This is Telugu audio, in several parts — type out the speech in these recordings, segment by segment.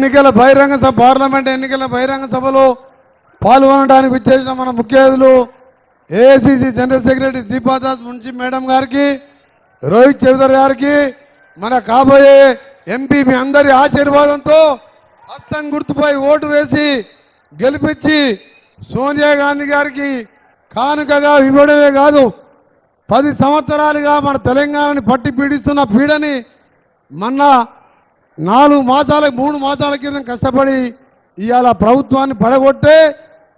ఎన్నికల బహిరంగ సభ పార్లమెంట్ ఎన్నికల బహిరంగ సభలో పాల్గొనడానికి విచ్చేసిన మన ముఖ్య అతిథులు AICC general secretary Deepa Das Munshi madam గారికి, రోహిత్ చౌదరి గారికి, మన కాబోయే ఎంపీ మీ అందరి ఆశీర్వాదంతో హస్తం గుర్తుపై ఓటు వేసి గెలిపించి సోనియా గాంధీ గారికి కానుకగా ఇవ్వడమే కాదు 10 సంవత్సరాలుగా మన తెలంగాణని పట్టి పీడిస్తున్న పీడని మొన్న 3 మాసాల కింద కష్టపడి ఇవాళ ప్రభుత్వాన్ని పడగొట్టే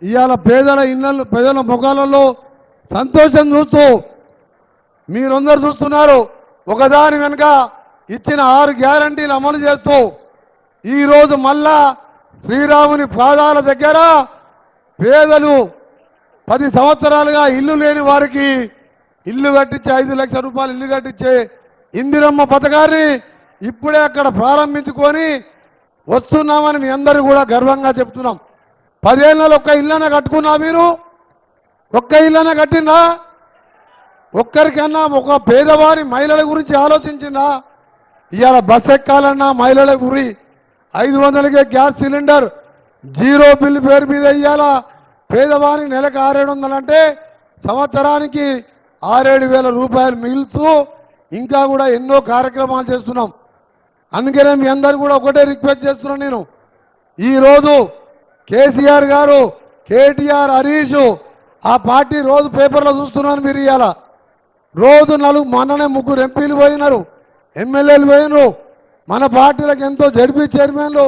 ఇవాళ పేదల ముఖాలలో సంతోషం చూస్తూ మీరందరూ చూస్తున్నారు. ఒకదాని వెనుక ఇచ్చిన 6 గ్యారంటీలు అమలు చేస్తూ ఈరోజు మళ్ళా శ్రీరాముని పాదాల దగ్గర పేదలు 10 సంవత్సరాలుగా ఇల్లు లేని వారికి ఇల్లు కట్టించే 5 లక్షల రూపాయలు ఇల్లు కట్టించే ఇందిరమ్మ పథకాన్ని ఇప్పుడే అక్కడ ప్రారంభించుకొని వస్తున్నామని మీ అందరూ కూడా గర్వంగా చెప్తున్నాం. 10 ఏళ్ళలో ఒక్క ఇల్లన కట్టుకున్నా? మీరు ఒక్క ఇల్లన కట్టినా? ఒక్కరికన్నా ఒక పేదవారి మహిళల గురించి ఆలోచించినా? ఇవాళ బస్ ఎక్కాలన్నా మహిళల గురి 500కే గ్యాస్ సిలిండర్ జీరో బిల్లు పేరు మీద ఇవాళ పేదవారికి నెలకు 600 అంటే సంవత్సరానికి 6-7 వేల రూపాయలు మిగులుతూ ఇంకా కూడా ఎన్నో కార్యక్రమాలు చేస్తున్నాం. అందుకనే మీ అందరు కూడా ఒకటే రిక్వెస్ట్ చేస్తున్నాను నేను. ఈరోజు కేసీఆర్ గారు, కేటీఆర్, హరీష్ ఆ పార్టీ రోజు పేపర్లో చూస్తున్నాను. మీరు ఇవాళ రోజు మొన్ననే 3 ఎంపీలు పోయినారు, ఎమ్మెల్యేలు పోయినారు. మన పార్టీలకు ఎంతో జడ్పీ చైర్మన్లు,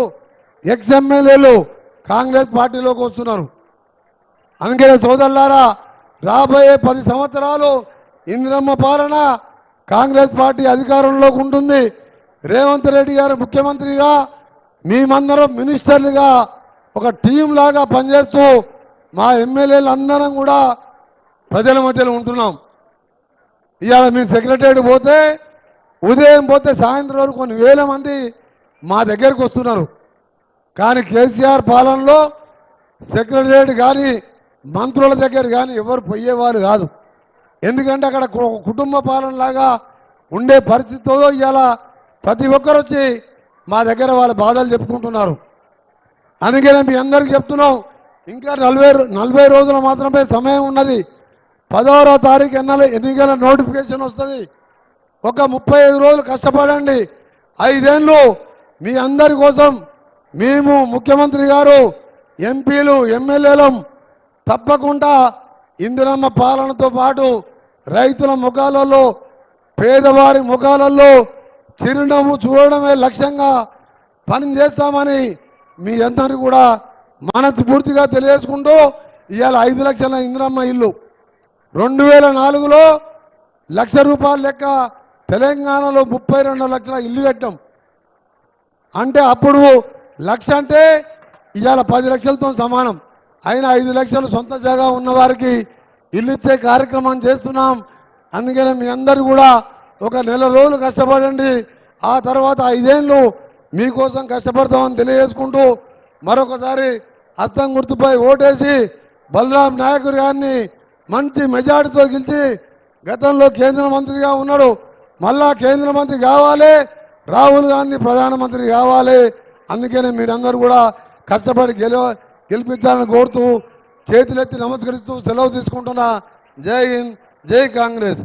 ఎక్స్ ఎమ్మెల్యేలు కాంగ్రెస్ పార్టీలోకి వస్తున్నారు. అందుకనే సోదరులారా, రాబోయే 10 సంవత్సరాలు ఇందిరమ్మ పాలన కాంగ్రెస్ పార్టీ అధికారంలోకి ఉంటుంది. రేవంత్ రెడ్డి గారు ముఖ్యమంత్రిగా, మేమందరం మినిస్టర్లుగా ఒక టీం లాగా పనిచేస్తూ మా ఎమ్మెల్యేలు అందరం కూడా ప్రజల మధ్యలో ఉంటున్నాం. ఇవాళ మీరు సెక్రటరీ పోతే ఉదయం పోతే సాయంత్రం వరకు కొన్ని వేల మంది మా దగ్గరకు వస్తున్నారు. కానీ కేసీఆర్ పాలనలో సెక్రటరీ కానీ మంత్రుల దగ్గర కానీ ఎవరు పోయేవారు కాదు. ఎందుకంటే అక్కడ కుటుంబ పాలనలాగా ఉండే పరిస్థితితో ఇవాళ ప్రతి ఒక్కరు వచ్చి మా దగ్గర వాళ్ళ బాధలు చెప్పుకుంటున్నారు. అందుకనే మీ అందరికీ చెప్తున్నాం, ఇంకా 40 రోజులు మాత్రమే సమయం ఉన్నది. 10వ తారీఖు ఎన్నికల నోటిఫికేషన్ వస్తుంది. ఒక 35 రోజులు కష్టపడండి. 5 ఏళ్ళు మీ అందరి కోసం మేము, ముఖ్యమంత్రి గారు, ఎంపీలు, ఎమ్మెల్యేలం తప్పకుండా ఇందిరమ్మ పాలనతో పాటు రైతుల ముఖాలలో, పేదవారి ముఖాలలో చిరునవ్వు చూడడమే లక్ష్యంగా పని చేస్తామని మీ అందరికీ కూడా మనస్ఫూర్తిగా తెలియజేసుకుంటూ ఇవాళ 5 లక్షల ఇందిరమ్మ ఇల్లు 2004లో ₹1,00,000 లెక్క తెలంగాణలో 32 లక్షల ఇల్లు కట్టాం. అంటే అప్పుడు 1,00,000 అంటే ఇవాళ 10 లక్షలతో సమానం. అయినా 5 లక్షలు సొంత జాగా ఉన్నవారికి ఇల్లు ఇచ్చే కార్యక్రమం చేస్తున్నాం. అందుకనే మీ అందరూ కూడా ఒక నెల రోజులు కష్టపడండి. ఆ తర్వాత 5 ఏళ్ళు మీకోసం కష్టపడతామని తెలియజేసుకుంటూ మరొకసారి హస్తం గుర్తుపై ఓటేసి బలరాం నాయక్ గారిని మంచి మెజార్టీతో గెలిచి, గతంలో కేంద్ర మంత్రిగా ఉన్నాడు, మళ్ళా కేంద్ర మంత్రి కావాలి, రాహుల్ గాంధీ ప్రధానమంత్రి కావాలి. అందుకనే మీరందరూ కూడా కష్టపడి గెలిపించాలని కోరుతూ చేతులెత్తి నమస్కరిస్తూ సెలవు తీసుకుంటున్నా. జై హింద్, జై కాంగ్రెస్.